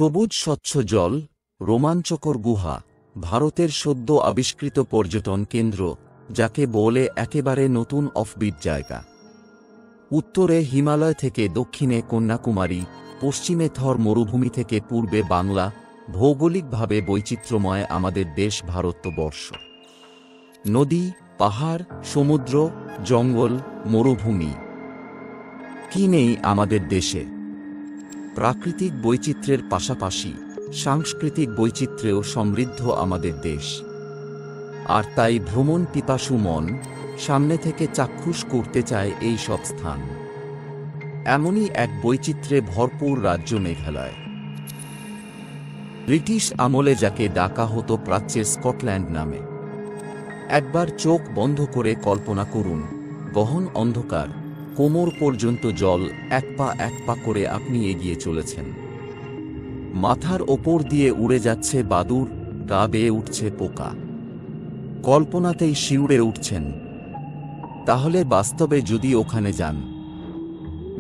সবুজ স্বচ্ছ জল, রোমাঞ্চকর গুহা, ভারতের সদ্য আবিষ্কৃত পর্যটন কেন্দ্র, যাকে বলে একেবারে নতুন অফবিট জায়গা। উত্তরে হিমালয় থেকে দক্ষিণে কন্যাকুমারী, পশ্চিমে থর মরুভূমি থেকে পূর্বে বাংলা, ভৌগোলিকভাবে বৈচিত্র্যময় আমাদের দেশ ভারতবর্ষ। নদী, পাহাড়, সমুদ্র, জঙ্গল, মরুভূমি, কি নেই আমাদের দেশে? প্রাকৃতিক বৈচিত্র্যের পাশাপাশি সাংস্কৃতিক বৈচিত্র্যেও সমৃদ্ধ আমাদের দেশ। আর তাই ভ্রমণ পিপাসু মন সামনে থেকে চাক্ষুষ করতে চায় এই সব স্থান। এমনই এক বৈচিত্র্যে ভরপুর রাজ্য মেঘালয়। ব্রিটিশ আমলে যাকে ডাকা হতো প্রাচ্যের স্কটল্যান্ড নামে। একবার চোখ বন্ধ করে কল্পনা করুন, গহন অন্ধকার, কোমর পর্যন্ত জল, এক পা করে আপনি এগিয়ে চলেছেন। মাথার ওপর দিয়ে উড়ে যাচ্ছে বাদুড়, গা বেয়ে উঠছে পোকা। কল্পনাতেই শিউরে উঠছেন। তাহলে বাস্তবে যদি ওখানে যান?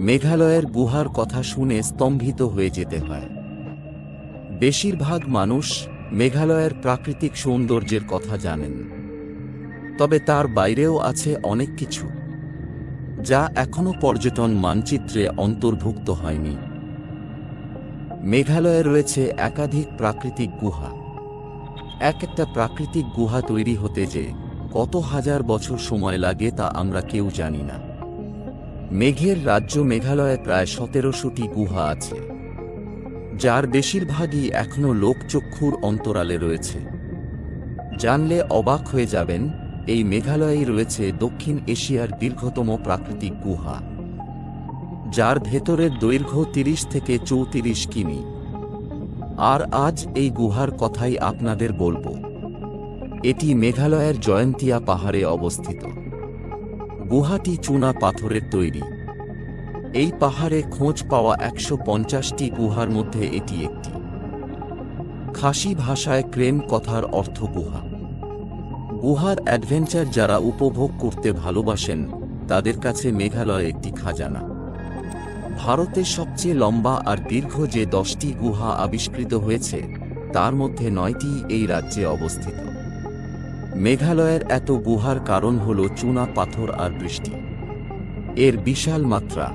মেঘালয়ের গুহার কথা শুনে স্তম্ভিত হয়ে যেতে হয়। বেশিরভাগ মানুষ মেঘালয়ের প্রাকৃতিক সৌন্দর্যের কথা জানেন, তবে তার বাইরেও আছে অনেক কিছু যা এখনো পর্যটন মানচিত্রে অন্তর্ভুক্ত হয়নি। মেঘালয়ে রয়েছে একাধিক প্রাকৃতিক গুহা। একটা প্রাকৃতিক গুহা তৈরি হতে যে কত হাজার বছর সময় লাগে তা আমরা কেউ জানি না। মেঘের রাজ্য মেঘালয়ে প্রায় 1700টি গুহা আছে, যার বেশিরভাগই এখনো লোকচক্ষুর অন্তরালে রয়েছে। জানলে অবাক হয়ে যাবেন, এই মেঘালয়েই রয়েছে দক্ষিণ এশিয়ার দীর্ঘতম প্রাকৃতিক গুহা, যার ভেতরের দৈর্ঘ্য 30 থেকে 34 কিমি। আর আজ এই গুহার কথাই আপনাদের বলবো। এটি মেঘালয়ের জয়ন্তিয়া পাহাড়ে অবস্থিত। গুহাটি চুনা পাথরের তৈরি। এই পাহাড়ে খোঁজ পাওয়া 150টি গুহার মধ্যে এটি একটি। খাসি ভাষায় ক্রেন কথার অর্থ গুহা। গুহার অ্যাডভেঞ্চার যারা উপভোগ করতে ভালোবাসেন তাদের কাছে মেঘালয় একটি খাজানা। ভারতের সবচেয়ে লম্বা আর দীর্ঘ যে 10টি গুহা আবিষ্কৃত হয়েছে, তার মধ্যে 9টি এই রাজ্যে অবস্থিত। মেঘালয়ের এত গুহার কারণ হল চুনা পাথর আর বৃষ্টি। এর বিশাল মাত্রা,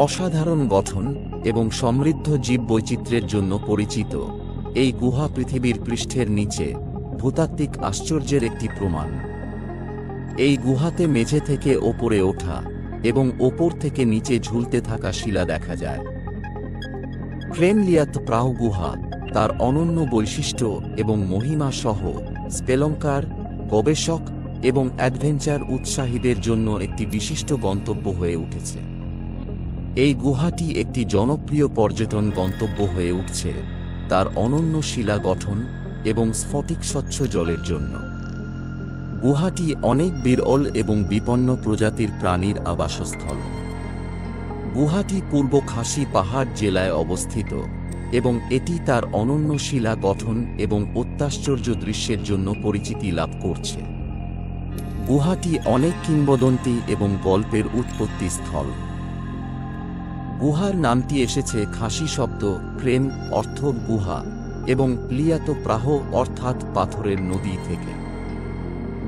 অসাধারণ গঠন এবং সমৃদ্ধ জীববৈচিত্র্যের জন্য পরিচিত এই গুহা পৃথিবীর পৃষ্ঠের নিচে ভূতাত্ত্বিক আশ্চর্যের একটি প্রমাণ। এই গুহাতে মেঝে থেকে ওপরে ওঠা এবং ওপর থেকে নিচে ঝুলতে থাকা শিলা দেখা যায়। ক্রেন লিয়াত প্রাহ গুহা তার অনন্য বৈশিষ্ট্য এবং মহিমা সহ স্পেলঙ্কার, গবেষক এবং অ্যাডভেঞ্চার উৎসাহীদের জন্য একটি বিশিষ্ট গন্তব্য হয়ে উঠেছে। এই গুহাটি একটি জনপ্রিয় পর্যটন গন্তব্য হয়ে উঠছে তার অনন্য শিলা গঠন এবং স্ফটিক স্বচ্ছ জলের জন্য। গুহাটি অনেক বিরল এবং বিপন্ন প্রজাতির প্রাণীর আবাসস্থল। গুহাটি পূর্ব খাসি পাহাড় জেলায় অবস্থিত এবং এটি তার অনন্য শিলা গঠন এবং অত্যাশ্চর্য দৃশ্যের জন্য পরিচিতি লাভ করছে। গুহাটি অনেক কিংবদন্তি এবং গল্পের উৎপত্তি স্থল। গুহার নামটি এসেছে খাসি শব্দ ক্রেন অর্থ গুহা এবং লিয়াত প্রাহ অর্থাৎ পাথরের নদী থেকে।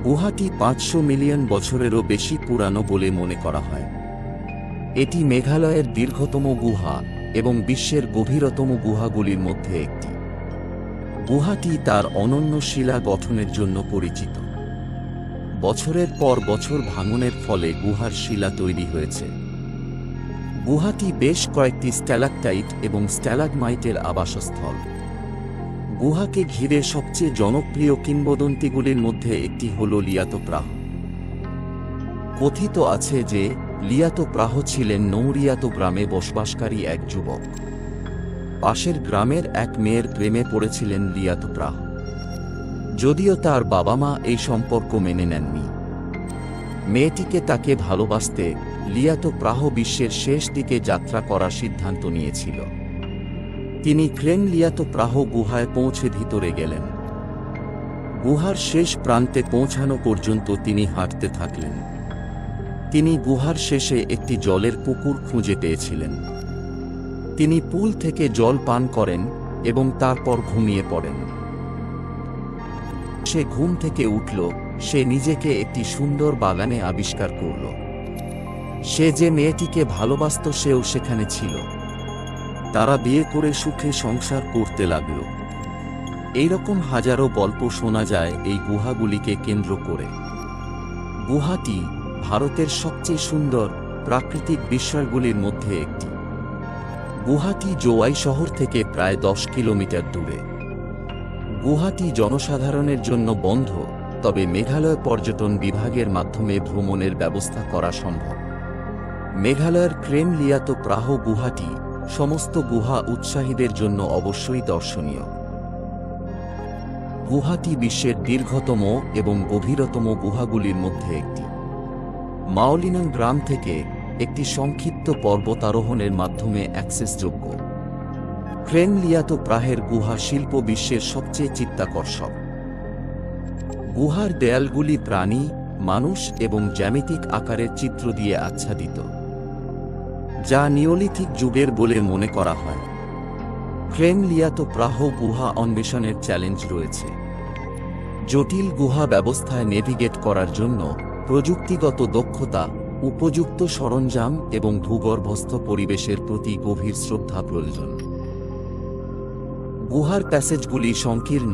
গুহাটি 500 মিলিয়ন বছরেরও বেশি পুরানো বলে মনে করা হয়। এটি মেঘালয়ের দীর্ঘতম গুহা এবং বিশ্বের গভীরতম গুহাগুলির মধ্যে একটি। গুহাটি তার অনন্য শিলা গঠনের জন্য পরিচিত। বছরের পর বছর ভাঙনের ফলে গুহার শিলা তৈরি হয়েছে। গুহাটি বেশ কয়েকটি স্ট্যালাকটাইট এবং স্ট্যালাগমাইটের আবাসস্থল। গুহাকে ঘিরে সবচেয়ে জনপ্রিয় কিংবদন্তিগুলির মধ্যে একটি হল লিয়াত প্রাহ। কথিত আছে যে লিয়াত প্রাহ ছিলেন নৌরিয়াত গ্রামে বসবাসকারী এক যুবক। পাশের গ্রামের এক মেয়ের প্রেমে পড়েছিলেন লিয়াত প্রাহ, যদিও তার বাবা মা এই সম্পর্ক মেনে নেননি। মেয়েটিকে তাকে ভালোবাসতে লিয়াত প্রাহ বিশ্বের শেষ দিকে যাত্রা করার সিদ্ধান্ত নিয়েছিল। তিনি ক্রেন লিয়াত প্রাহ গুহায় পৌঁছে ভিতরে গেলেন। গুহার শেষ প্রান্তে পৌঁছানো পর্যন্ত তিনি হাঁটতে থাকলেন। তিনি গুহার শেষে একটি জলের পুকুর খুঁজে পেয়েছিলেন। তিনি পুল থেকে জল পান করেন এবং তারপর ঘুমিয়ে পড়েন। সে ঘুম থেকে উঠল, সে নিজেকে একটি সুন্দর বাগানে আবিষ্কার করল। সে যে মেয়েটিকে ভালোবাসত সেও সেখানে ছিল। তারা বিয়ে করে সুখে সংসার করতে লাগল। এইরকম হাজারো গল্প শোনা যায় এই গুহাগুলিকে কেন্দ্র করে। গুহাটি ভারতের সবচেয়ে সুন্দর প্রাকৃতিক বিস্ময়গুলির মধ্যে একটি। গুহাটি জোয়াই শহর থেকে প্রায় 10 কিলোমিটার দূরে। গুহাটি জনসাধারণের জন্য বন্ধ, তবে মেঘালয় পর্যটন বিভাগের মাধ্যমে ভ্রমণের ব্যবস্থা করা সম্ভব। মেঘালয়ের ক্রেন লিয়াত প্রাহ গুহাটি সমস্ত গুহা উৎসাহীদের জন্য অবশ্যই দর্শনীয়। গুহাটি বিশ্বের দীর্ঘতম এবং গভীরতম গুহাগুলির মধ্যে একটি। মাওলিনাং গ্রাম থেকে একটি সংক্ষিপ্ত পর্বতারোহণের মাধ্যমে অ্যাক্সেসযোগ্য। ক্রেন লিয়াত প্রাহের গুহা শিল্প বিশ্বের সবচেয়ে চিত্তাকর্ষক। গুহার দেয়ালগুলি প্রাণী, মানুষ এবং জ্যামিতিক আকারের চিত্র দিয়ে আচ্ছাদিত, যা নিওলিথিক যুগের বলে মনে করা হয়। ক্রেন লিয়াত প্রাহ গুহা অন্বেষণের চ্যালেঞ্জ রয়েছে। জটিল গুহা ব্যবস্থায় নেভিগেট করার জন্য প্রযুক্তিগত দক্ষতা, উপযুক্ত সরঞ্জাম এবং ভূগর্ভস্থ পরিবেশের প্রতি গভীর শ্রদ্ধা প্রয়োজন। গুহার প্যাসেজগুলি সংকীর্ণ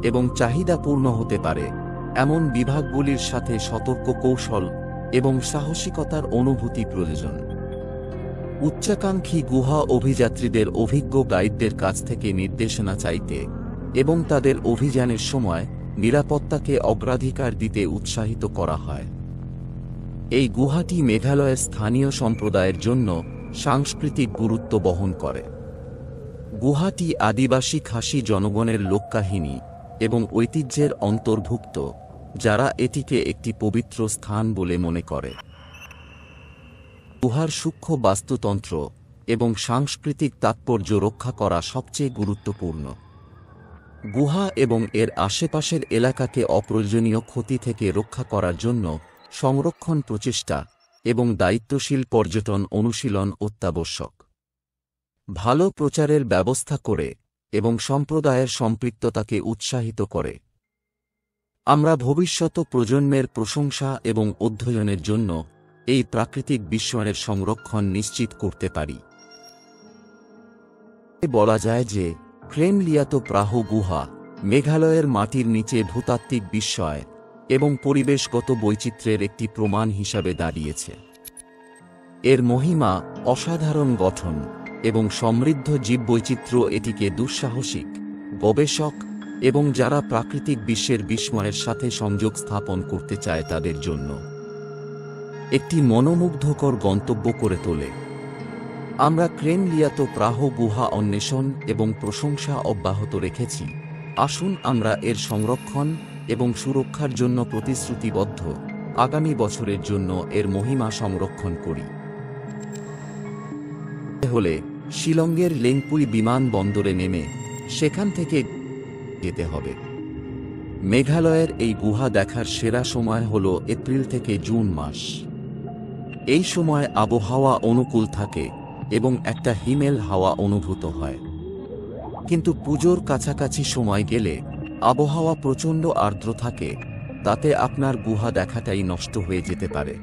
এবং চাহিদাপূর্ণ হতে পারে, এমন বিভাগগুলির সাথে সতর্ক কৌশল এবং সাহসিকতার অনুভূতি প্রয়োজন। উচ্চাকাঙ্ক্ষী গুহা অভিযাত্রীদের অভিজ্ঞ গাইডদের কাছ থেকে নির্দেশনা চাইতে এবং তাদের অভিযানের সময় নিরাপত্তাকে অগ্রাধিকার দিতে উৎসাহিত করা হয়। এই গুহাটি মেঘালয়ের স্থানীয় সম্প্রদায়ের জন্য সাংস্কৃতিক গুরুত্ব বহন করে। গুহাটি আদিবাসী খাসি জনগণের লোককাহিনী এবং ঐতিহ্যের অন্তর্ভুক্ত, যারা এটিকে একটি পবিত্র স্থান বলে মনে করে। গুহার সূক্ষ্ম বাস্তুতন্ত্র এবং সাংস্কৃতিক তাৎপর্য রক্ষা করা সবচেয়ে গুরুত্বপূর্ণ। গুহা এবং এর আশেপাশের এলাকাকে অপ্রয়োজনীয় ক্ষতি থেকে রক্ষা করার জন্য সংরক্ষণ প্রচেষ্টা এবং দায়িত্বশীল পর্যটন অনুশীলন অত্যাবশ্যক। ভালো প্রচারের ব্যবস্থা করে এবং সম্প্রদায়ের সম্পৃক্ততাকে উৎসাহিত করে আমরা ভবিষ্যৎ প্রজন্মের প্রশংসা এবং অধ্যয়নের জন্য এই প্রাকৃতিক বিস্ময়ের সংরক্ষণ নিশ্চিত করতে পারি। বলা যায় যে ক্রেন লিয়াত প্রাহ গুহা মেঘালয়ের মাটির নিচে ভূতাত্ত্বিক বিস্ময় এবং পরিবেশগত বৈচিত্র্যের একটি প্রমাণ হিসাবে দাঁড়িয়েছে। এর মহিমা, অসাধারণ গঠন এবং সমৃদ্ধ জীববৈচিত্র্য এটিকে দুঃসাহসিক, গবেষক এবং যারা প্রাকৃতিক বিশ্বের বিস্ময়ের সাথে সংযোগ স্থাপন করতে চায় তাদের জন্য একটি মনোমুগ্ধকর গন্তব্য করে তোলে। আমরা ক্রেন লিয়াত প্রাহ গুহা অন্বেষণ এবং প্রশংসা অব্যাহত রেখেছি। আসুন আমরা এর সংরক্ষণ এবং সুরক্ষার জন্য প্রতিশ্রুতিবদ্ধ, আগামী বছরের জন্য এর মহিমা সংরক্ষণ করি। হলে শিলংয়ের লেংপুই বিমানবন্দরে নেমে সেখান থেকে যেতে হবে। মেঘালয়ের এই গুহা দেখার সেরা সময় হল এপ্রিল থেকে জুন মাস। এই সময় আবহাওয়া অনুকূল থাকে এবং একটা হিমেল হাওয়া অনুভূত হয়। কিন্তু পুজোর কাছাকাছি সময় গেলে আবহাওয়া প্রচণ্ড আর্দ্র থাকে, তাতে আপনার গুহা দেখাটাই নষ্ট হয়ে যেতে পারে।